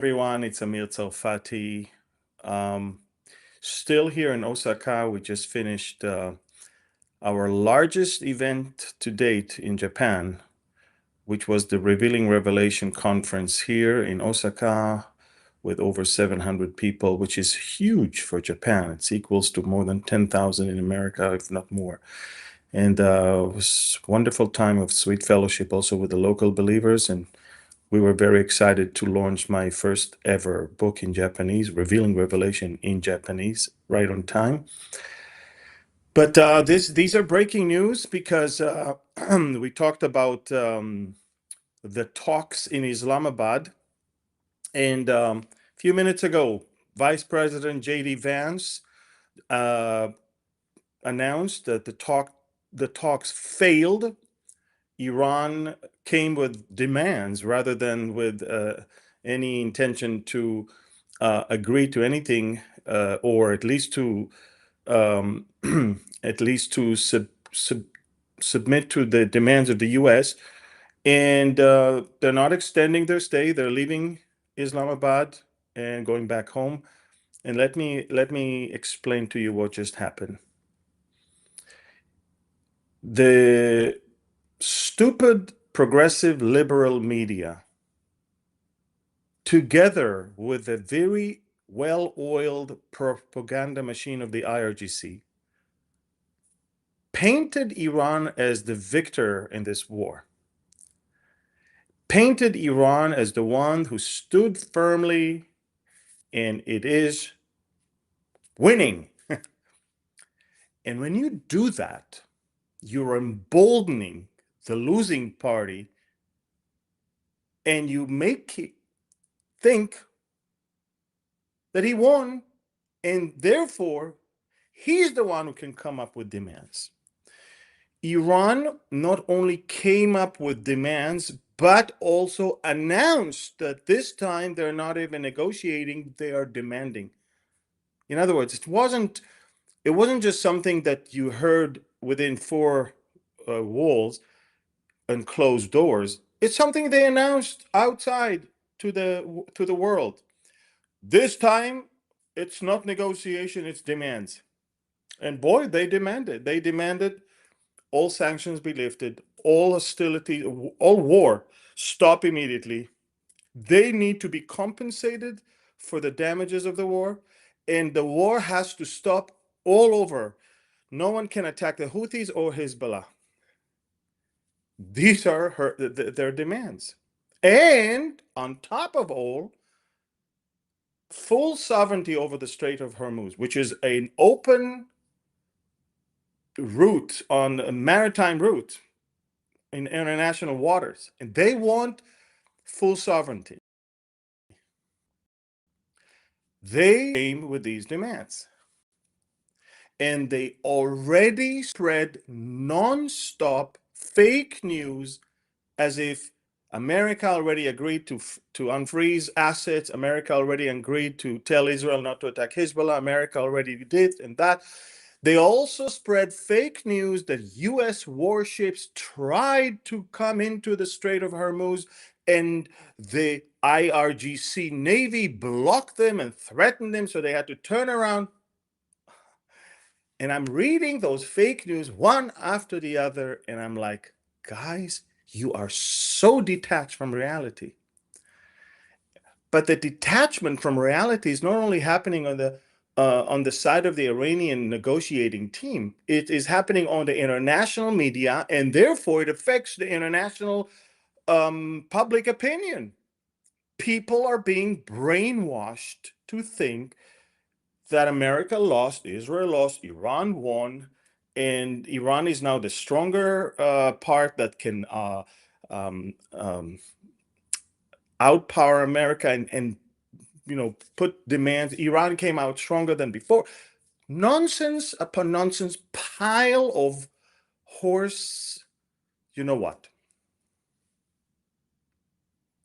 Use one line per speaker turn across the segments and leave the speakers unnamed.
Everyone, it's Amir Tsarfati. Um, Still here in Osaka. We just finished our largest event to date in Japan, which was the Revealing Revelation conference here in Osaka with over 700 people, which is huge for Japan. It's equals to more than 10,000 in America, if not more. And it was a wonderful time of sweet fellowship also with the local believers. And we were very excited to launch my first ever book in Japanese, Revealing Revelation in Japanese, right on time. But these are breaking news because we talked about the talks in Islamabad. And a few minutes ago, Vice President J.D. Vance uh, announced that the talks failed. Iran came with demands rather than with any intention to agree to anything, or at least to um, at least to submit to the demands of the U.S. And they're not extending their stay. They're leaving Islamabad and going back home. And let me explain to you what just happened. The stupid progressive liberal media, together with the very well-oiled propaganda machine of the IRGC, painted Iran as the victor in this war, painted Iran as the one who stood firmly, and it is winning. And when you do that, you're emboldening the losing party, and you make it think that he won, and therefore he's the one who can come up with demands. Iran not only came up with demands, but also announced that this time they're not even negotiating, they are demanding. In other words, it wasn't just something that you heard within four walls and closed doors. It's something they announced outside to the world. This time, it's not negotiation; it's demands. And boy, they demanded. They demanded all sanctions be lifted, all hostility, all war stop immediately. They need to be compensated for the damages of the war, and the war has to stop all over. No one can attack the Houthis or Hezbollah. These are their demands. And on top of all, full sovereignty over the Strait of Hormuz, which is an open route on a maritime route in international waters. And they want full sovereignty. They came with these demands. And they already spread non-stop fake news as if America already agreed to unfreeze assets. America already agreed to tell Israel not to attack Hezbollah. America already did and that. They also spread fake news that U.S. warships tried to come into the Strait of Hormuz, and the IRGC Navy blocked them and threatened them, so they had to turn around. And I'm reading those fake news one after the other, and I'm like, guys, you are so detached from reality. But the detachment from reality is not only happening on the side of the Iranian negotiating team, it is happening on the international media, and therefore it affects the international public opinion. People are being brainwashed to think that America lost, Israel lost, Iran won, and Iran is now the stronger part that can outpower America and put demands. Iran came out stronger than before. Nonsense upon nonsense, pile of horse. You know what?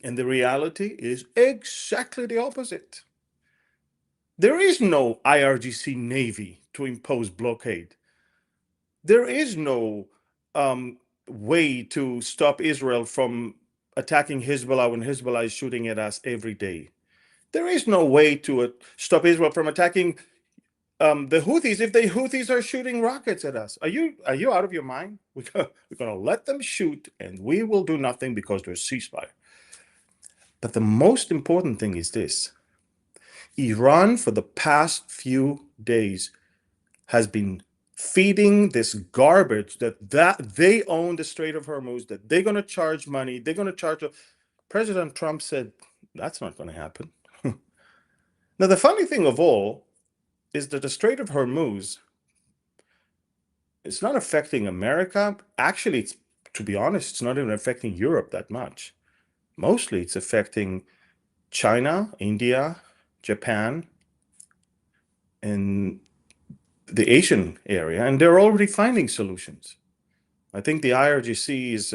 And the reality is exactly the opposite. There is no IRGC Navy to impose blockade. There is no way to stop Israel from attacking Hezbollah when Hezbollah is shooting at us every day. There is no way to stop Israel from attacking the Houthis if the Houthis are shooting rockets at us. Are you out of your mind? We're going to let them shoot, and we will do nothing because there's ceasefire. But the most important thing is this: Iran, for the past few days, has been feeding this garbage that they own the Strait of Hormuz, that they're going to charge money, they're going to charge. President Trump said that's not going to happen. Now, the funny thing of all is that the Strait of Hormuz is not affecting America. Actually, to be honest, it's not even affecting Europe that much. Mostly it's affecting China, India, Japan, and the Asian area, and they're already finding solutions. I think the IRGC is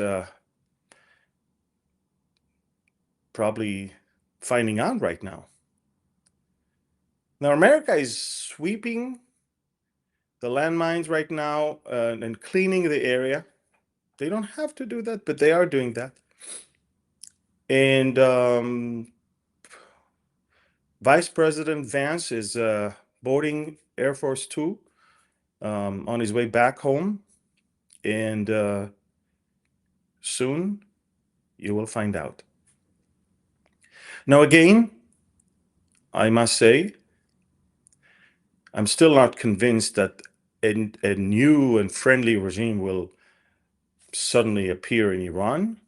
probably finding out right now. Now, America is sweeping the landmines right now and cleaning the area. They don't have to do that, but they are doing that. And Vice President Vance is boarding Air Force Two on his way back home. And soon you will find out. Now, again, I must say, I'm still not convinced that a new and friendly regime will suddenly appear in Iran.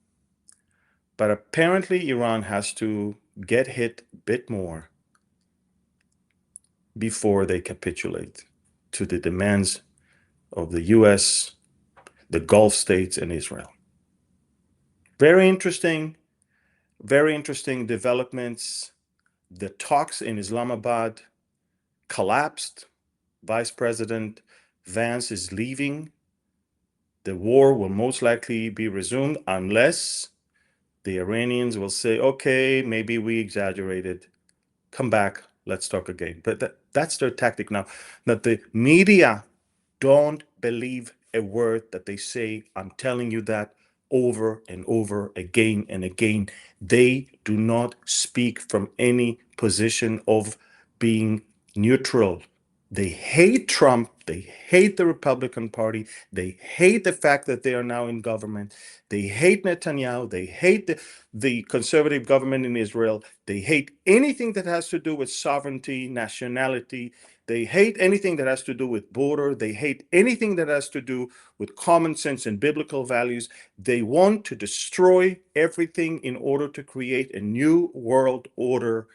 But apparently, Iran has to get hit a bit more before they capitulate to the demands of the US, the Gulf states, and Israel. Very interesting developments. The talks in Islamabad collapsed. Vice President Vance is leaving. The war will most likely be resumed unless the Iranians will say, okay, maybe we exaggerated. Come back, let's talk again. But that's their tactic now. That the media don't believe a word that they say. I'm telling you that over and over again and again. They do not speak from any position of being neutral. They hate Trump. They hate the Republican Party. They hate the fact that they are now in government. They hate Netanyahu. They hate the conservative government in Israel. They hate anything that has to do with sovereignty, nationality. They hate anything that has to do with border. They hate anything that has to do with common sense and biblical values. They want to destroy everything in order to create a new world order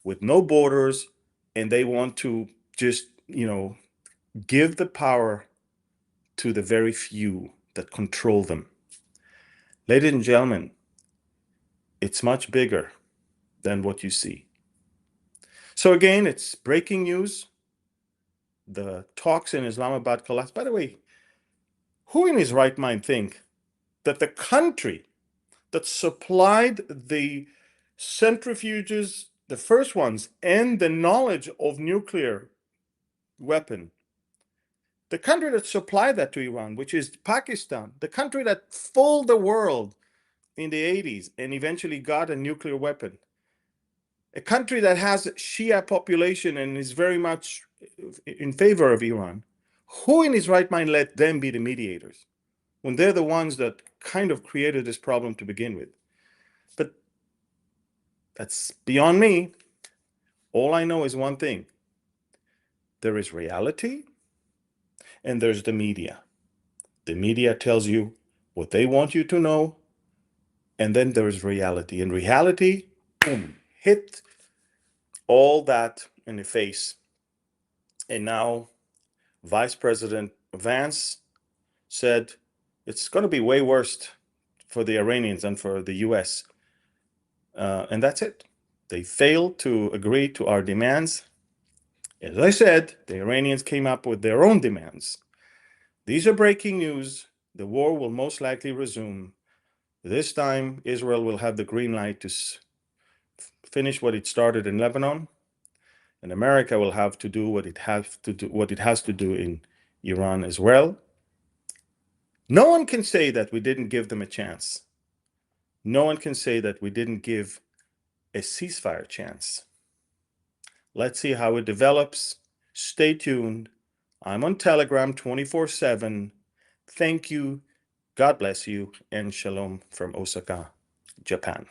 with no borders. And they want to just, give the power to the very few that control them. Ladies and gentlemen, it's much bigger than what you see. So again, it's breaking news. The talks in Islamabad collapsed. By the way, who in his right mind think that the country that supplied the centrifuges, the first ones, and the knowledge of nuclear weapon, the country that supplied that to Iran, which is Pakistan, the country that fooled the world in the 80s and eventually got a nuclear weapon, a country that has Shia population and is very much in favor of Iran, who in his right mind let them be the mediators when they're the ones that kind of created this problem to begin with? But that's beyond me. All I know is one thing: there is reality and there's the media. The media tells you what they want you to know, and then there's reality. And reality, boom, hit all that in the face. And now Vice President Vance said it's going to be way worse for the Iranians than for the US. And that's it. They failed to agree to our demands. As I said, the Iranians came up with their own demands. These are breaking news. The war will most likely resume. This time, Israel will have the green light to finish what it started in Lebanon, and America will have to do what it has to do in Iran as well. No one can say that we didn't give them a chance. No one can say that we didn't give a ceasefire chance. Let's see how it develops. Stay tuned. I'm on Telegram 24/7. Thank you. God bless you, and shalom from Osaka, Japan.